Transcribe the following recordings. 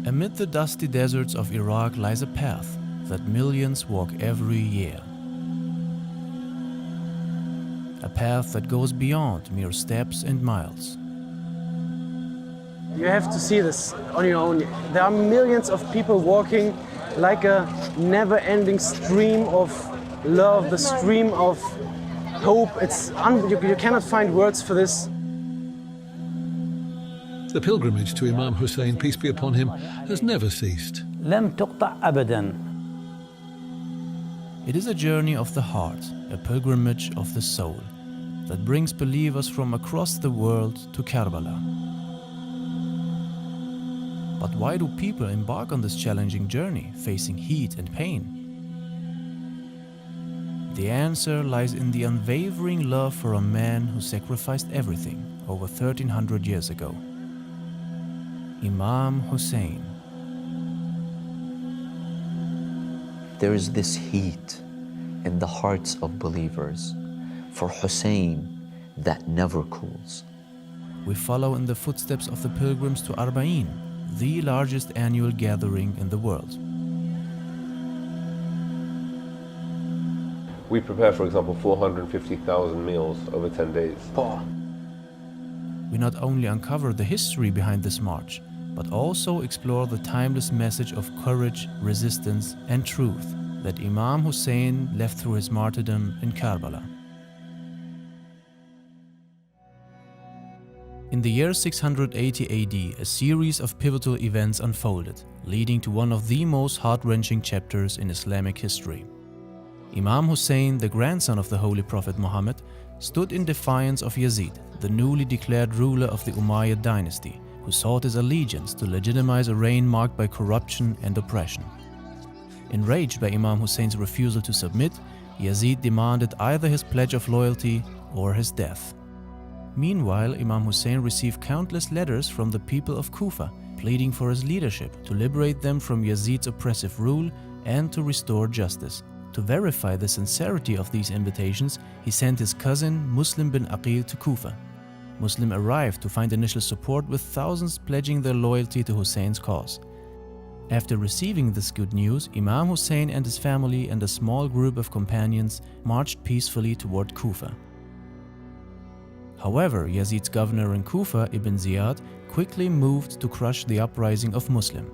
Amid the dusty deserts of Iraq lies a path that millions walk every year. A path that goes beyond mere steps and miles. You have to see this on your own. There are millions of people walking like a never-ending stream of love, the stream of hope. You cannot find words for this. The pilgrimage to Imam Husayn, peace be upon him, has never ceased. لم تقطع أبداً. It is a journey of the heart, a pilgrimage of the soul, that brings believers from across the world to Karbala. But why do people embark on this challenging journey, facing heat and pain? The answer lies in the unwavering love for a man who sacrificed everything over 1300 years ago. Imam Husayn. There is this heat in the hearts of believers for Husayn that never cools. We follow in the footsteps of the pilgrims to Arbaeen, the largest annual gathering in the world. We prepare, for example, 450,000 meals over 10 days. We not only uncover the history behind this march, but also explore the timeless message of courage, resistance, and truth that Imam Husayn left through his martyrdom in Karbala. In the year 680 AD, a series of pivotal events unfolded, leading to one of the most heart-wrenching chapters in Islamic history. Imam Husayn, the grandson of the Holy Prophet Muhammad, stood in defiance of Yazid, the newly declared ruler of the Umayyad dynasty, who sought his allegiance to legitimize a reign marked by corruption and oppression. Enraged by Imam Husayn's refusal to submit, Yazid demanded either his pledge of loyalty or his death. Meanwhile, Imam Husayn received countless letters from the people of Kufa, pleading for his leadership to liberate them from Yazid's oppressive rule and to restore justice. To verify the sincerity of these invitations, he sent his cousin Muslim bin Aqil to Kufa. Muslim arrived to find initial support, with thousands pledging their loyalty to Husayn's cause. After receiving this good news, Imam Husayn and his family and a small group of companions marched peacefully toward Kufa. However, Yazid's governor in Kufa, Ibn Ziyad, quickly moved to crush the uprising of Muslim.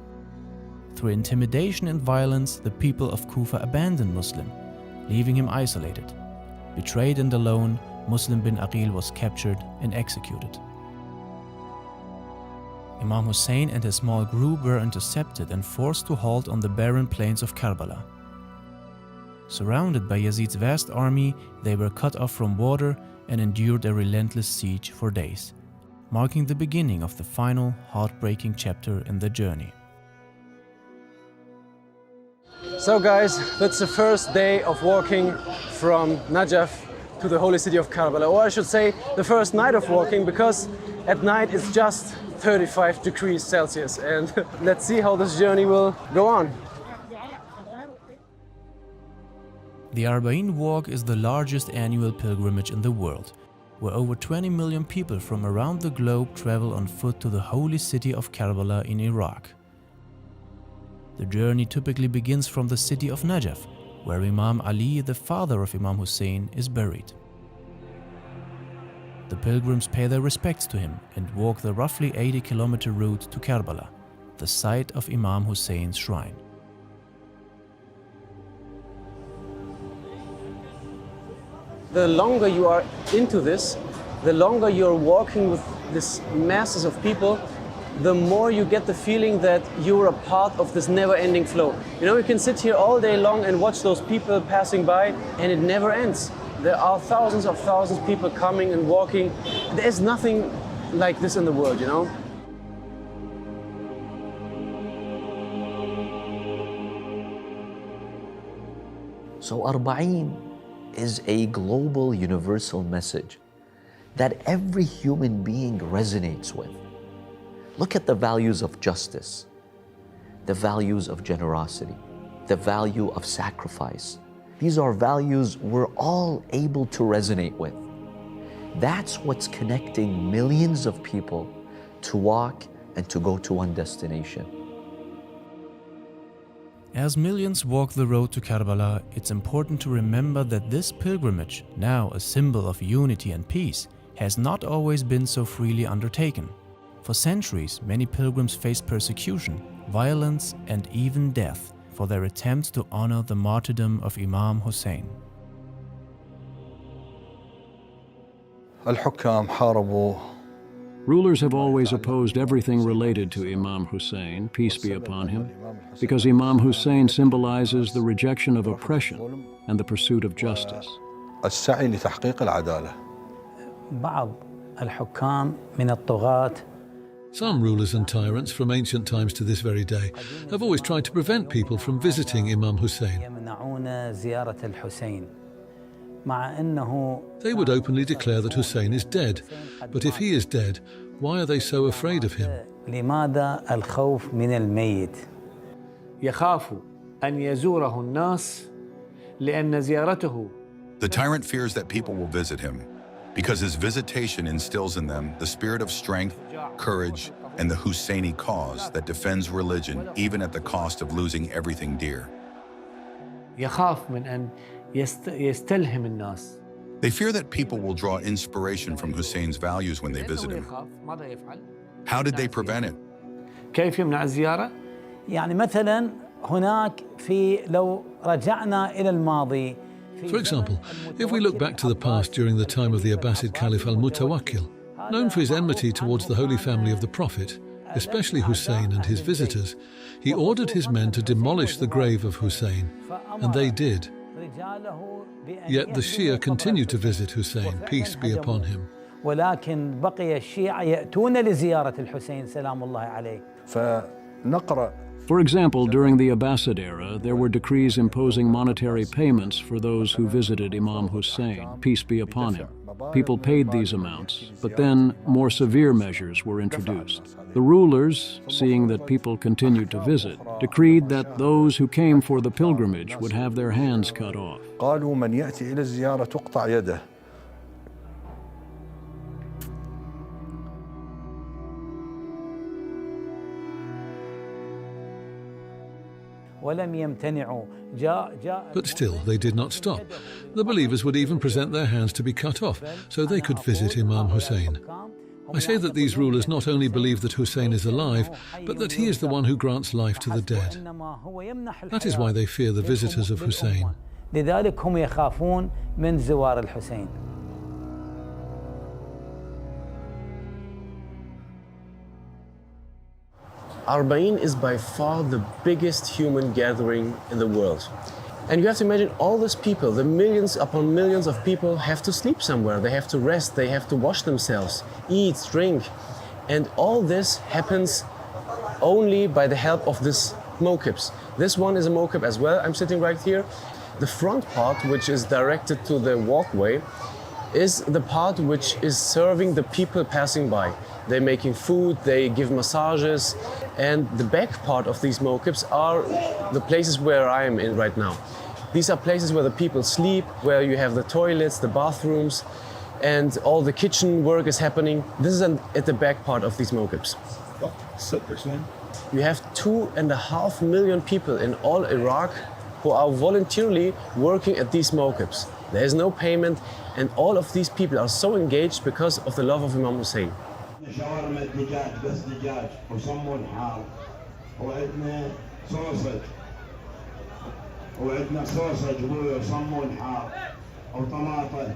Through intimidation and violence, the people of Kufa abandoned Muslim, leaving him isolated. Betrayed and alone, Muslim bin Aqil was captured and executed. Imam Husayn and his small group were intercepted and forced to halt on the barren plains of Karbala. Surrounded by Yazid's vast army, they were cut off from water and endured a relentless siege for days, marking the beginning of the final, heartbreaking chapter in the journey. So guys, that's the first day of walking from Najaf to the holy city of Karbala, or I should say the first night of walking, because at night it's just 35 degrees Celsius, and let's see how this journey will go on. The Arbaeen Walk is the largest annual pilgrimage in the world, where over 20 million people from around the globe travel on foot to the holy city of Karbala in Iraq. The journey typically begins from the city of Najaf, where Imam Ali, the father of Imam Husayn, is buried. The pilgrims pay their respects to him and walk the roughly 80-kilometer route to Karbala, the site of Imam Husayn's shrine. The longer you are into this, the longer you're walking with this masses of people, the more you get the feeling that you're a part of this never-ending flow. You know, you can sit here all day long and watch those people passing by, and it never ends. There are thousands of people coming and walking. There's nothing like this in the world, you know? So Arbaeen is a global universal message that every human being resonates with. Look at the values of justice, the values of generosity, the value of sacrifice. These are values we're all able to resonate with. That's what's connecting millions of people to walk and to go to one destination. As millions walk the road to Karbala, it's important to remember that this pilgrimage, now a symbol of unity and peace, has not always been so freely undertaken. For centuries, many pilgrims faced persecution, violence, and even death for their attempts to honor the martyrdom of Imam Husayn. الحكام حاربوا. Rulers have always opposed everything related to Imam Husayn, peace be upon him, because Imam Husayn symbolizes the rejection of oppression and the pursuit of justice. السعي لتحقيق العدالة. بعض الحكام من الطغاة. Some rulers and tyrants from ancient times to this very day have always tried to prevent people from visiting Imam Husayn. يمنعون زيارة الحسين مع أنه They would openly declare that Husayn is dead, but if he is dead, why are they so afraid of him? لماذا الخوف من الميت؟ يخاف أن يزوره الناس لأن زيارته. The tyrant fears that people will visit him because his visitation instills in them the spirit of strength, courage, and the Husayni cause that defends religion even at the cost of losing everything dear. يخاف من أن يستلهم الناس. They fear that people will draw inspiration from Husayn's values when they visit him. How did they prevent it? كيف يمنع الزيارة؟ يعني مثلا هناك لو رجعنا إلى الماضي. For example, if we look back to the past during the time of the Abbasid Caliph al-Mutawakkil, known for his enmity towards the Holy Family of the Prophet, especially Husayn and his visitors, he ordered his men to demolish the grave of Husayn, and they did. Yet the Shia continued to visit Husayn, peace be upon him. ولكن بقي الشيعة يأتون لزيارة الحسين سلام الله عليه. فنقرأ. For example, during the Abbasid era, there were decrees imposing monetary payments for those who visited Imam Husayn, peace be upon him. People paid these amounts, but then more severe measures were introduced. The rulers, seeing that people continued to visit, decreed that those who came for the pilgrimage would have their hands cut off. قالوا من يأتي إلى الزيارة تقطع يده. But still, they did not stop. The believers would even present their hands to be cut off, so they could visit Imam Husayn. I say that these rulers not only believe that Husayn is alive, but that he is the one who grants life to the dead. That is why they fear the visitors of Husayn. لذلك هم يخافون من زوار الحسين. Arbaeen is by far the biggest human gathering in the world. And you have to imagine all these people, the millions upon millions of people have to sleep somewhere. They have to rest, they have to wash themselves, eat, drink. And all this happens only by the help of these mokibs. This one is a mokib as well. I'm sitting right here. The front part, which is directed to the walkway, is the part which is serving the people passing by. They're making food, they give massages, and the back part of these mokibs are the places where I am in right now. These are places where the people sleep, where you have the toilets, the bathrooms, and all the kitchen work is happening. This is at the back part of these mokibs. You have 2.5 million people in all Iraq who are voluntarily working at these mokibs. There is no payment, and all of these people are so engaged because of the love of Imam Husayn. شاورما الدجاج بس دجاج وصمون حار وعندنا صوصج وعندنا صوصج وصمون حار وطماطم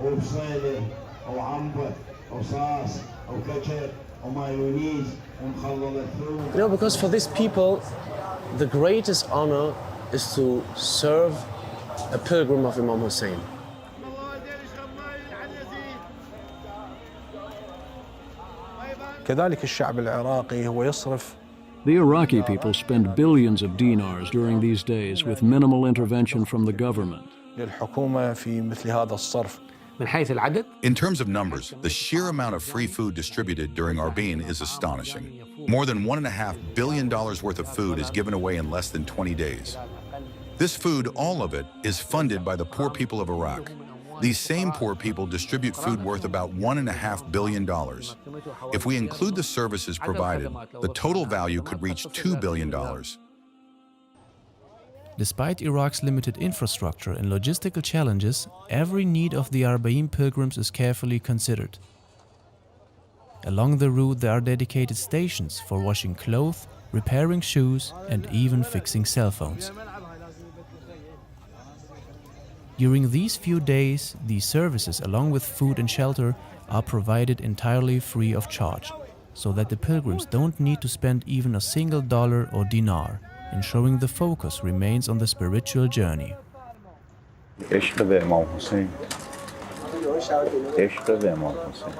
وبصيله وعنبه وصاص وكاتشب ومايونيز ومخلل الثوم. You know, because for these people, the greatest honor is to serve a pilgrim of Imam Husayn. كذلك الشعب العراقي هو يصرف. The Iraqi people spend billions of dinars during these days with minimal intervention from the government. للحكومة في مثل هذا الصرف. من حيث العدد. In terms of numbers, the sheer amount of free food distributed during Arbaeen is astonishing. More than $1.5 billion worth of food is given away in less than 20 days. This food, all of it, is funded by the poor people of Iraq. These same poor people distribute food worth about $1.5 billion. If we include the services provided, the total value could reach $2 billion. Despite Iraq's limited infrastructure and logistical challenges, every need of the Arbaeen pilgrims is carefully considered. Along the route there are dedicated stations for washing clothes, repairing shoes, and even fixing cell phones. During these few days, these services, along with food and shelter, are provided entirely free of charge, so that the pilgrims don't need to spend even a single dollar or dinar, ensuring the focus remains on the spiritual journey. عشق به امام حسین عشق به امام حسین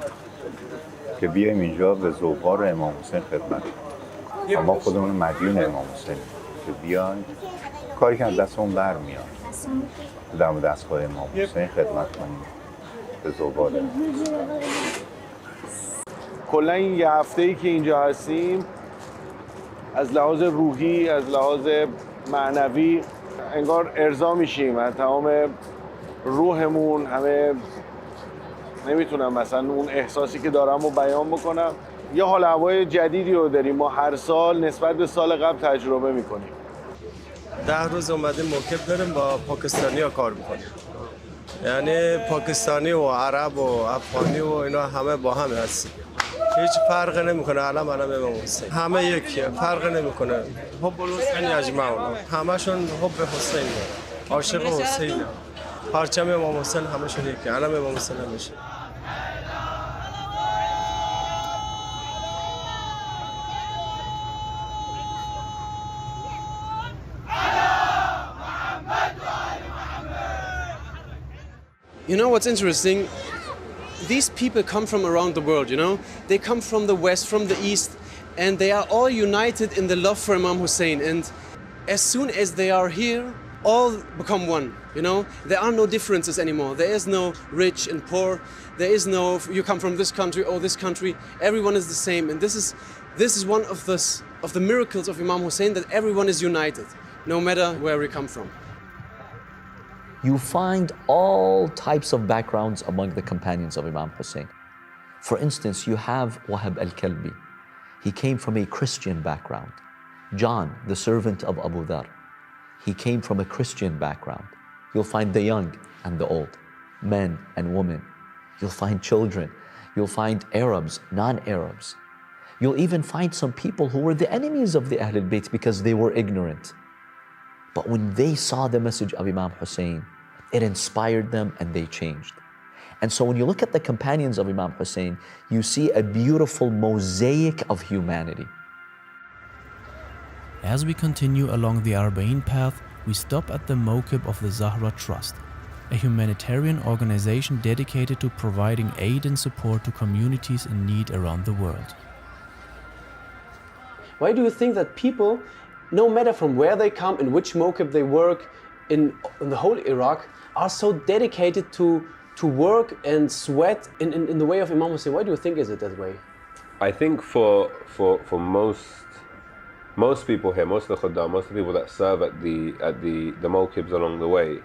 که بیایم اینجا به زوار امام حسین خدمت اما خودمون مدیون امام حسین که بیایم کاری که از دستمون برمیاد دم دستگاه امام حسین خدمت کنیم به زوار کلا این یه هفته‌ای که اینجا هستیم از لحاظ روحی، از لحاظ معنوی انگار ارضا میشیم از تمام روحمون. همه نمیتونم مثلا اون احساسی که دارم رو بیان بکنم. یه حال هوای جدیدی رو داریم ما هر سال نسبت به سال قبل تجربه میکنیم. 10 روز اومدیم موکب داریم با پاکستانی ها کار میکنیم. یعنی پاکستانی و عرب و افغانی و اینا همه با هم هستیم. هیچ فرق نمیکنه. علم امام حسین همه یکیه، فرق نمیکنه. حب الحسین اجمعون، همشون حب حسین، عاشق حسین. پرچم امام حسین همشون یکیه، علم امام حسین همشه. You know what's interesting? These people come from around the world, you know? They come from the west, from the east, and they are all united in the love for Imam Hussein. And as soon as they are here, all become one, you know? There are no differences anymore. There is no rich and poor. There is no, you come from this country or this country. Everyone is the same. And this is one of the miracles of Imam Hussein, that everyone is united, no matter where we come from. You find all types of backgrounds among the companions of Imam Hussein. For instance, you have Wahab al-Kalbi. He came from a Christian background. John, the servant of Abu Dhar, he came from a Christian background. You'll find the young and the old, men and women. You'll find children. You'll find Arabs, non-Arabs. You'll even find some people who were the enemies of the Ahlul Bayt because they were ignorant. But when they saw the message of Imam Hussein, it inspired them and they changed. And so when you look at the companions of Imam Hussein, you see a beautiful mosaic of humanity. As we continue along the Arbaeen path, we stop at the Mokib of the Zahra Trust, a humanitarian organization dedicated to providing aid and support to communities in need around the world. Why do you think that people, no matter from where they come, in which mokib they work, in the whole Iraq, are so dedicated to work and sweat in the way of Imam Hussein? Why do you think is it that way? I think for most people here, most of the khuddam, most of the people that serve at the mokibs along the way,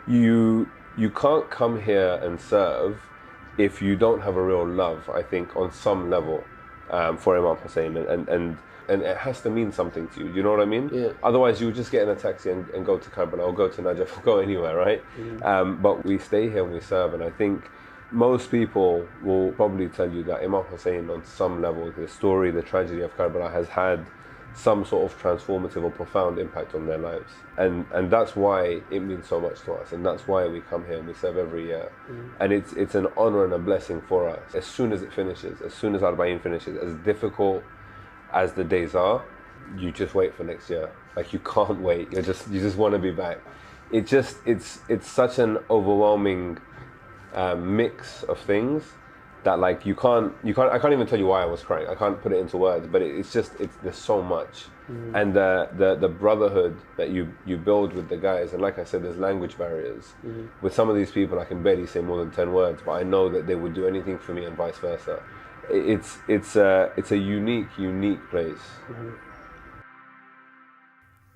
you can't come here and serve if you don't have a real love, I think, on some level for Imam Hussein, and it has to mean something to you. You know what I mean? Yeah. Otherwise, you would just get in a taxi and go to Karbala or go to Najaf or go anywhere, right? Mm-hmm. But we stay here and we serve, and I think most people will probably tell you that Imam Hussein, on some level, the story, the tragedy of Karbala has had some sort of transformative or profound impact on their lives. And that's why it means so much to us, and that's why we come here and we serve every year. And it's an honor and a blessing for us. As soon as it finishes, as soon as Arbaeen finishes, as difficult as the days are, you just wait for next year. Like, you can't wait. You just want to be back. It's such an overwhelming mix of things that, like, I can't even tell you why I was crying. I can't put it into words, but there's so much. And the brotherhood that you build with the guys, and like I said, there's language barriers. With some of these people, I can barely say more than 10 words, but I know that they would do anything for me and vice versa. It's a unique place.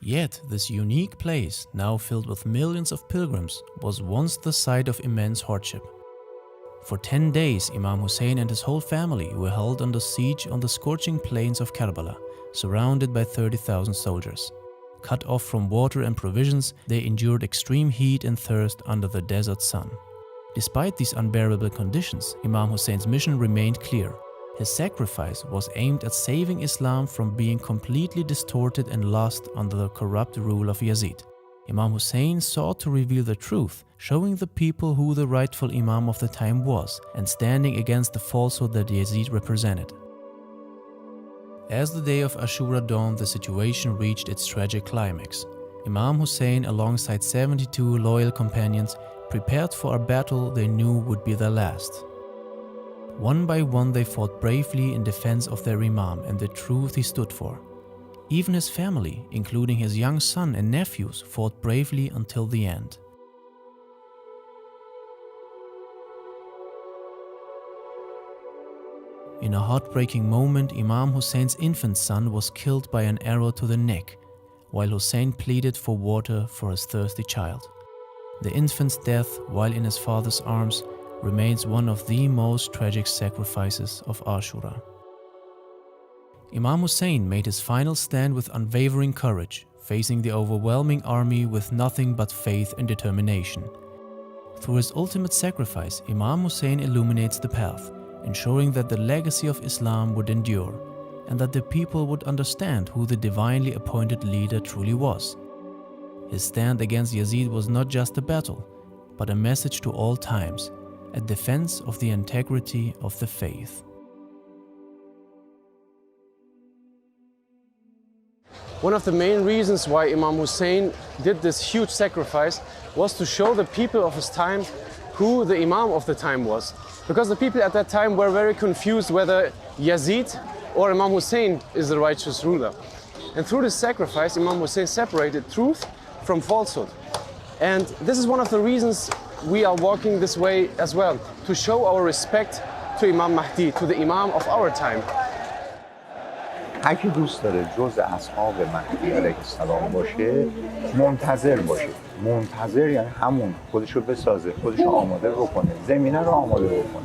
Yet this unique place, now filled with millions of pilgrims, was once the site of immense hardship. For 10 days, Imam Hussein and his whole family were held under siege on the scorching plains of Karbala, surrounded by 30,000 soldiers. Cut off from water and provisions, they endured extreme heat and thirst under the desert sun. Despite these unbearable conditions, Imam Hussein's mission remained clear. His sacrifice was aimed at saving Islam from being completely distorted and lost under the corrupt rule of Yazid. Imam Hussein sought to reveal the truth, showing the people who the rightful Imam of the time was, and standing against the falsehood that Yazid represented. As the day of Ashura dawned, the situation reached its tragic climax. Imam Hussein, alongside 72 loyal companions, prepared for a battle they knew would be their last. One by one they fought bravely in defense of their Imam and the truth he stood for. Even his family, including his young son and nephews, fought bravely until the end. In a heartbreaking moment, Imam Hussein's infant son was killed by an arrow to the neck, while Hussein pleaded for water for his thirsty child. The infant's death, while in his father's arms, remains one of the most tragic sacrifices of Ashura. Imam Hussein made his final stand with unwavering courage, facing the overwhelming army with nothing but faith and determination. Through his ultimate sacrifice, Imam Hussein illuminates the path, ensuring that the legacy of Islam would endure, and that the people would understand who the divinely appointed leader truly was. His stand against Yazid was not just a battle, but a message to all times, a defense of the integrity of the faith. One of the main reasons why Imam Hussein did this huge sacrifice was to show the people of his time who the Imam of the time was. Because the people at that time were very confused whether Yazid or Imam Hussein is the righteous ruler. And through this sacrifice, Imam Hussein separated truth from falsehood. And this is one of the reasons we are walking this way as well, to show our respect to Imam Mahdi, to the Imam of our time. هر کی دوست داره جز اصحاب مهدی علیه السلام باشه منتظر باشه. منتظر یعنی همون خودشو بسازه، خودشو آماده بکنه، زمینه رو آماده بکنه.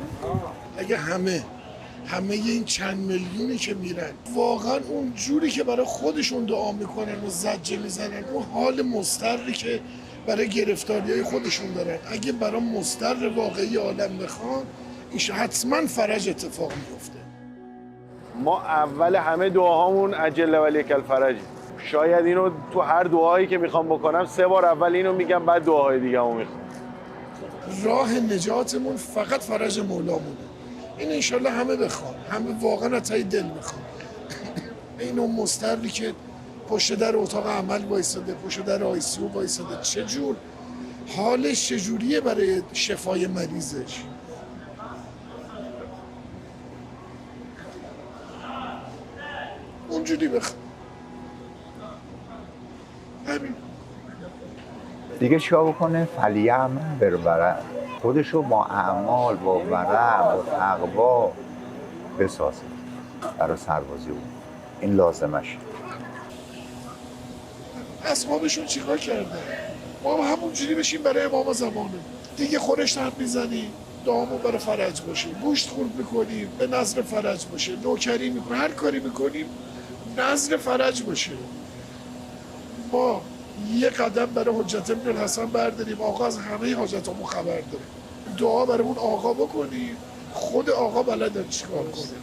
اگه همه این چند میلیونی که میرن واقعا اون جوری که برای خودشون دعا میکنن و زجه میزنن، اون حال مضطری که برای گرفتاریای خودشون دارن، اگه برای مضطر واقعی عالم بخوان ایش حتما فرج اتفاق میفته. ما اول همه دعاهامون عجل ولیک الفرج. شاید اینو تو هر دعایی که میخوام بکنم 3 بار اول اینو میگم، بعد دعاهای دیگه‌مو میخوام. راه نجاتمون فقط فرج مولامونه. این انشالله همه بخوان، همه واقعا از ته دل بخوان. این اون مضطری که پشت در اتاق عمل وایساده، پشت در آیسیو وایساده، چجور حالش چجوریه برای شفای مریضش؟ اونجوری بخوان. همین. دیگه چیکار بکنه؟ فلیعمل بالورع. خودشو با اعمال، با ورع، با تقوا بسازه برای سربازی اون. این لازمشه. اصحابشون چیکار کردن؟ ما همونجوری بشیم برای امام زمانه. دیگه خورش حرف میزنیم، دعامون برای فرج باشه، گوشت خورد میکنیم به نظر فرج باشه، نوکری میکنیم، هر کاری میکنیم نظر فرج باشه. ما یه قدم برای حجت ابن الحسن برداریم، آقا از همه حاجتامون خبر داره. دعا برای اون آقا بکنیم، خود آقا بلدن چیکار کنه.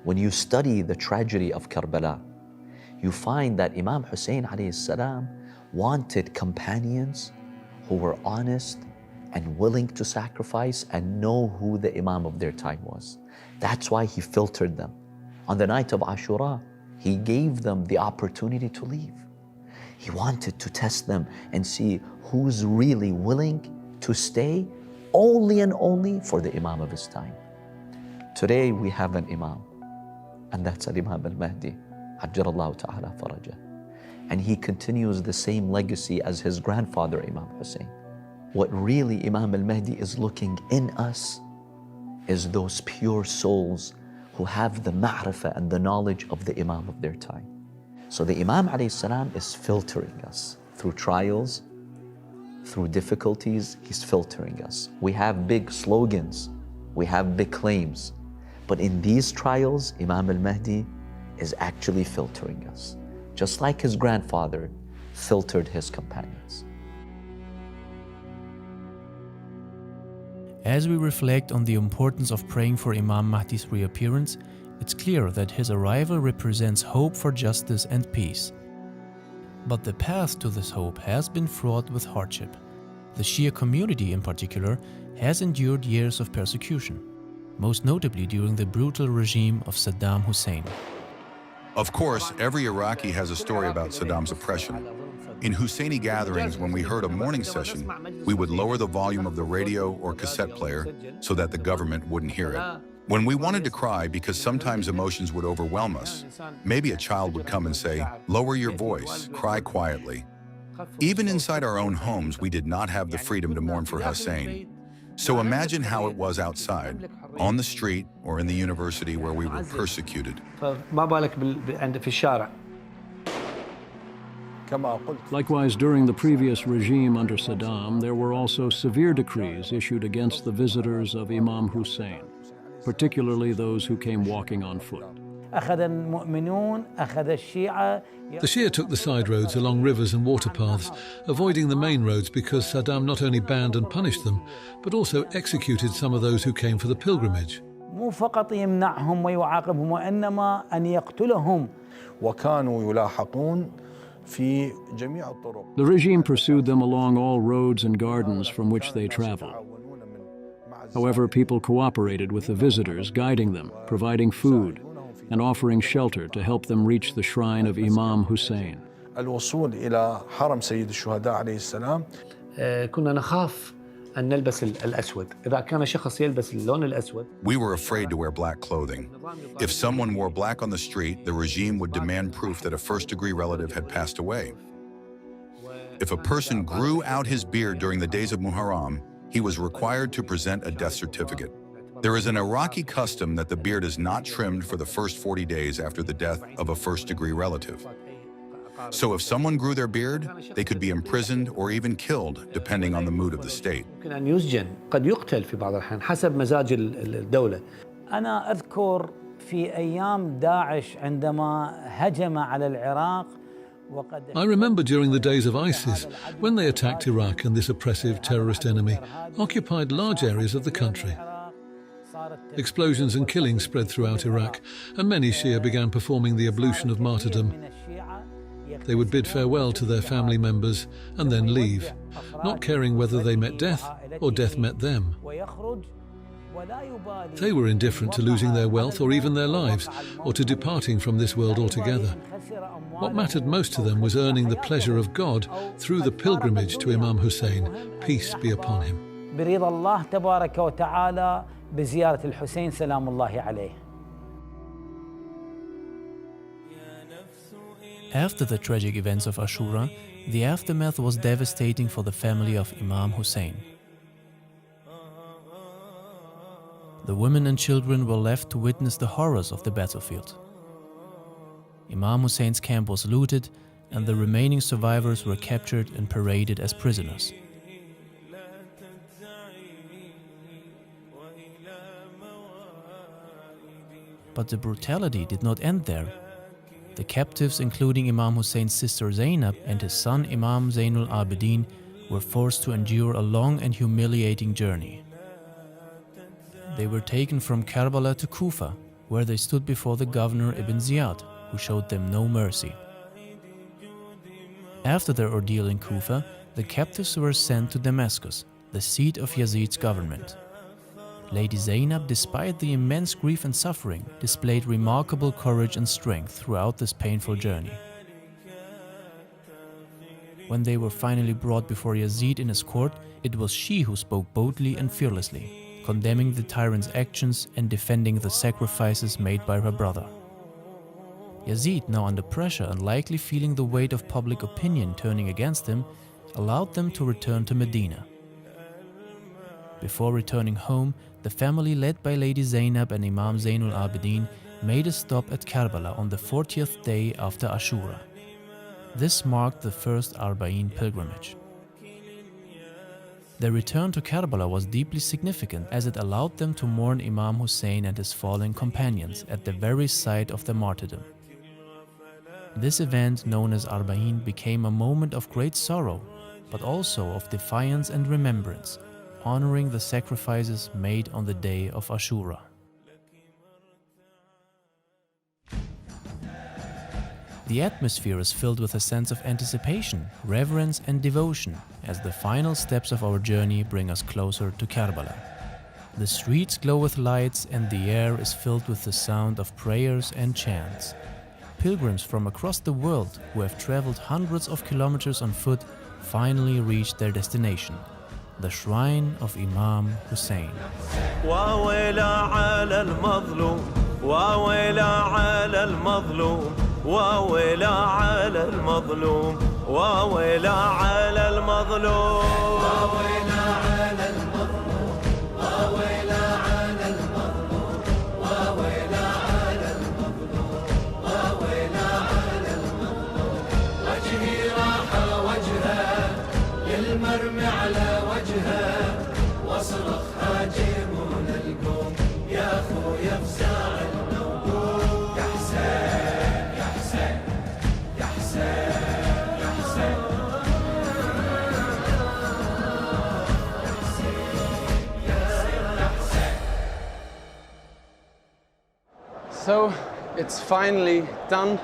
When you study the tragedy of Karbala, you find that Imam Husayn alayhi salam wanted companions who were honest and willing to sacrifice and know who the Imam of their time was. That's why he filtered them. On the night of Ashura, he gave them the opportunity to leave. He wanted to test them and see who's really willing to stay only and only for the Imam of his time. Today we have an Imam, and that's Imam al-Mahdi, Ajjalallahu ta'ala farajah. And he continues the same legacy as his grandfather, Imam Hussein. What really Imam al-Mahdi is looking in us is those pure souls who have the ma'rifah and the knowledge of the Imam of their time. So the Imam alayhi salam is filtering us through trials, through difficulties, he's filtering us. We have big slogans, we have big claims, But in these trials, Imam al-Mahdi is actually filtering us, just like his grandfather filtered his companions. As we reflect on the importance of praying for Imam Mahdi's reappearance, it's clear that his arrival represents hope for justice and peace. But the path to this hope has been fraught with hardship. The Shia community in particular has endured years of persecution, most notably during the brutal regime of Saddam Hussein. Of course, every Iraqi has a story about Saddam's oppression. In Husseini gatherings, when we heard a morning session, we would lower the volume of the radio or cassette player so that the government wouldn't hear it. When we wanted to cry because sometimes emotions would overwhelm us, maybe a child would come and say, "Lower your voice, cry quietly." Even inside our own homes, we did not have the freedom to mourn for Hussein. So imagine how it was outside, on the street or in the university where we were persecuted. Likewise, during the previous regime under Saddam, there were also severe decrees issued against the visitors of Imam Hussein, particularly those who came walking on foot. The Shia took the side roads along rivers and water paths, avoiding the main roads because Saddam not only banned and punished them, but also executed some of those who came for the pilgrimage. The regime pursued them along all roads and gardens from which they traveled. However, people cooperated with the visitors, guiding them, providing food, and offering shelter to help them reach the shrine of Imam Hussein. We were afraid to wear black clothing. If someone wore black on the street, the regime would demand proof that a first-degree relative had passed away. If a person grew out his beard during the days of Muharram, he was required to present a death certificate. There is an Iraqi custom that the beard is not trimmed for the first 40 days after the death of a first-degree relative. So if someone grew their beard, they could be imprisoned or even killed, depending on the mood of the state. أنا أذكر في أيام داعش عندما هجم على العراق. I remember during the days of ISIS, when they attacked Iraq and this oppressive terrorist enemy occupied large areas of the country. Explosions and killings spread throughout Iraq, and many Shia began performing the ablution of martyrdom. They would bid farewell to their family members and then leave, not caring whether they met death or death met them. They were indifferent to losing their wealth or even their lives, or to departing from this world altogether. What mattered most to them was earning the pleasure of God through the pilgrimage to Imam Hussein, peace be upon him. برضا الله تبارك وتعالى بزيارة الحسين سلام الله عليه. After the tragic events of Ashura, the aftermath was devastating for the family of Imam Hussein. The women and children were left to witness the horrors of the battlefield. Imam Hussein's camp was looted, and the remaining survivors were captured and paraded as prisoners. But the brutality did not end there. The captives, including Imam Hussein's sister Zainab and his son Imam Zainul Abidin, were forced to endure a long and humiliating journey. They were taken from Karbala to Kufa, where they stood before the governor Ibn Ziyad, who showed them no mercy. After their ordeal in Kufa, the captives were sent to Damascus, the seat of Yazid's government. Lady Zainab, despite the immense grief and suffering, displayed remarkable courage and strength throughout this painful journey. When they were finally brought before Yazid in his court, it was she who spoke boldly and fearlessly, condemning the tyrant's actions and defending the sacrifices made by her brother. Yazid, now under pressure and likely feeling the weight of public opinion turning against him, allowed them to return to Medina. Before returning home, the family led by Lady Zainab and Imam Zainul Abidin made a stop at Karbala on the 40th day after Ashura. This marked the first Arbaeen pilgrimage. Their return to Karbala was deeply significant as it allowed them to mourn Imam Husayn and his fallen companions at the very site of their martyrdom. This event, known as Arbaeen, became a moment of great sorrow, but also of defiance and remembrance, honoring the sacrifices made on the day of Ashura. The atmosphere is filled with a sense of anticipation, reverence and devotion as the final steps of our journey bring us closer to Karbala. The streets glow with lights and the air is filled with the sound of prayers and chants. Pilgrims from across the world who have traveled hundreds of kilometers on foot finally reached their destination, the shrine of Imam Husayn. وويلا على المظلوم وويلا على المظلوم وويلا على المظلوم وويلا على المظلوم وويلا على المظلوم وويلا على المظلوم وجهي راح وجهه للمرمي على وجهه واصرخ هاجمون القوم يا اخويا بساع النوم يا حسين So it's finally done.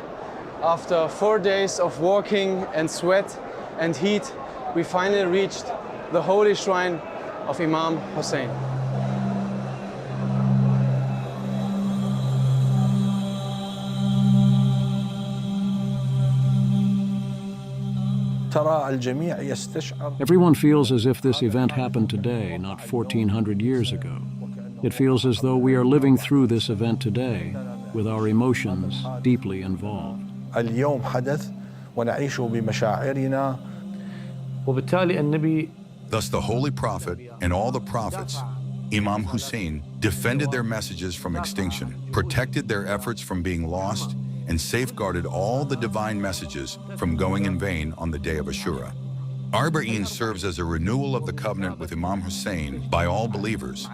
After 4 days of walking and sweat and heat, we finally reached the holy shrine of Imam Husayn. Everyone feels as if this event happened today, not 1400 years ago. It feels as though we are living through this event today, with our emotions deeply involved. Thus the Holy Prophet and all the prophets, Imam Husayn, defended their messages from extinction, protected their efforts from being lost, and safeguarded all the divine messages from going in vain on the day of Ashura. Arbaeen serves as a renewal of the covenant with Imam Husayn by all believers.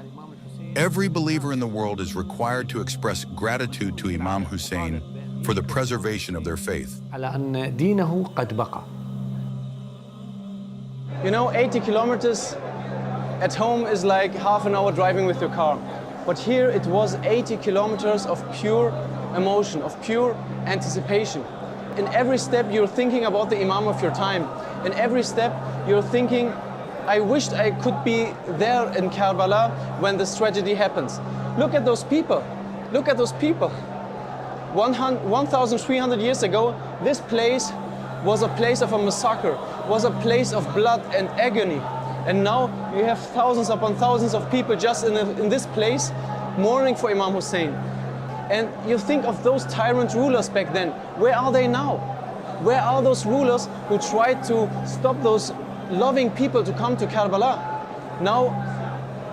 Every believer in the world is required to express gratitude to Imam Husayn for the preservation of their faith. You know, 80 kilometers at home is like half an hour driving with your car. But here it was 80 kilometers of pure emotion, of pure anticipation. In every step you're thinking about the Imam of your time. In every step you're thinking, I wished I could be there in Karbala when this tragedy happens. Look at those people. Look at those people. 1,300 years ago, this place was a place of a massacre, was a place of blood and agony. And now you have thousands upon thousands of people just in this place mourning for Imam Husayn. And you think of those tyrant rulers back then. Where are they now? Where are those rulers who tried to stop those loving people to come to Karbala? Now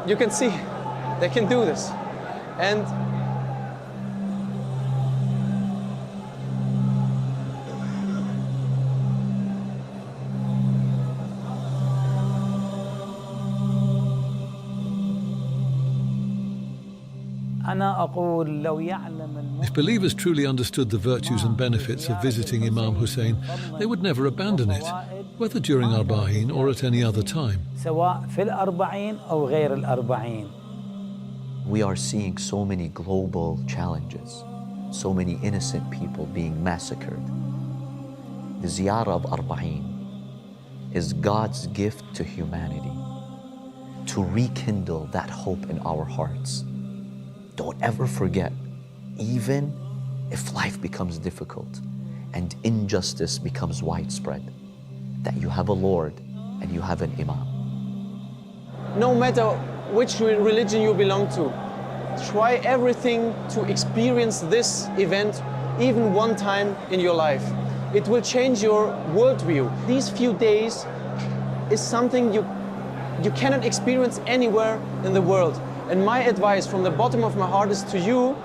you can see they can do this. And if believers truly understood the virtues and benefits of visiting Imam Husayn, they would never abandon it, whether during Arbaeen or at any other time. We are seeing so many global challenges, so many innocent people being massacred. The ziyarah of Arbaeen is God's gift to humanity, to rekindle that hope in our hearts. Don't ever forget, even if life becomes difficult and injustice becomes widespread, that you have a Lord and you have an Imam. No matter which religion you belong to, try everything to experience this event even one time in your life. It will change your worldview. These few days is something you cannot experience anywhere in the world. And my advice from the bottom of my heart is to you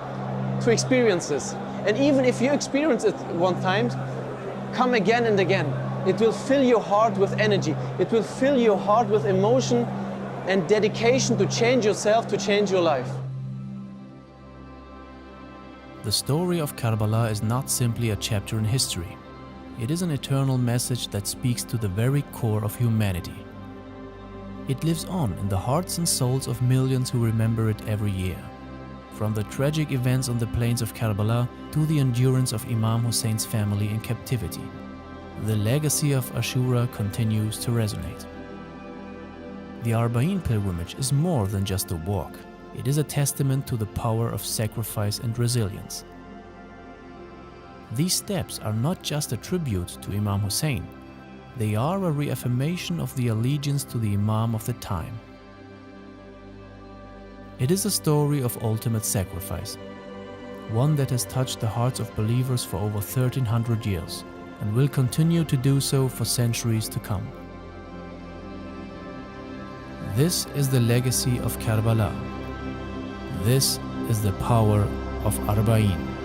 to experience this. And even if you experience it one time, come again and again. It will fill your heart with energy. It will fill your heart with emotion and dedication to change yourself, to change your life. The story of Karbala is not simply a chapter in history. It is an eternal message that speaks to the very core of humanity. It lives on in the hearts and souls of millions who remember it every year. From the tragic events on the plains of Karbala to the endurance of Imam Husayn's family in captivity, the legacy of Ashura continues to resonate. The Arbaeen pilgrimage is more than just a walk. It is a testament to the power of sacrifice and resilience. These steps are not just a tribute to Imam Husayn. They are a reaffirmation of the allegiance to the Imam of the time. It is a story of ultimate sacrifice, one that has touched the hearts of believers for over 1300 years and will continue to do so for centuries to come. This is the legacy of Karbala. This is the power of Arbaeen.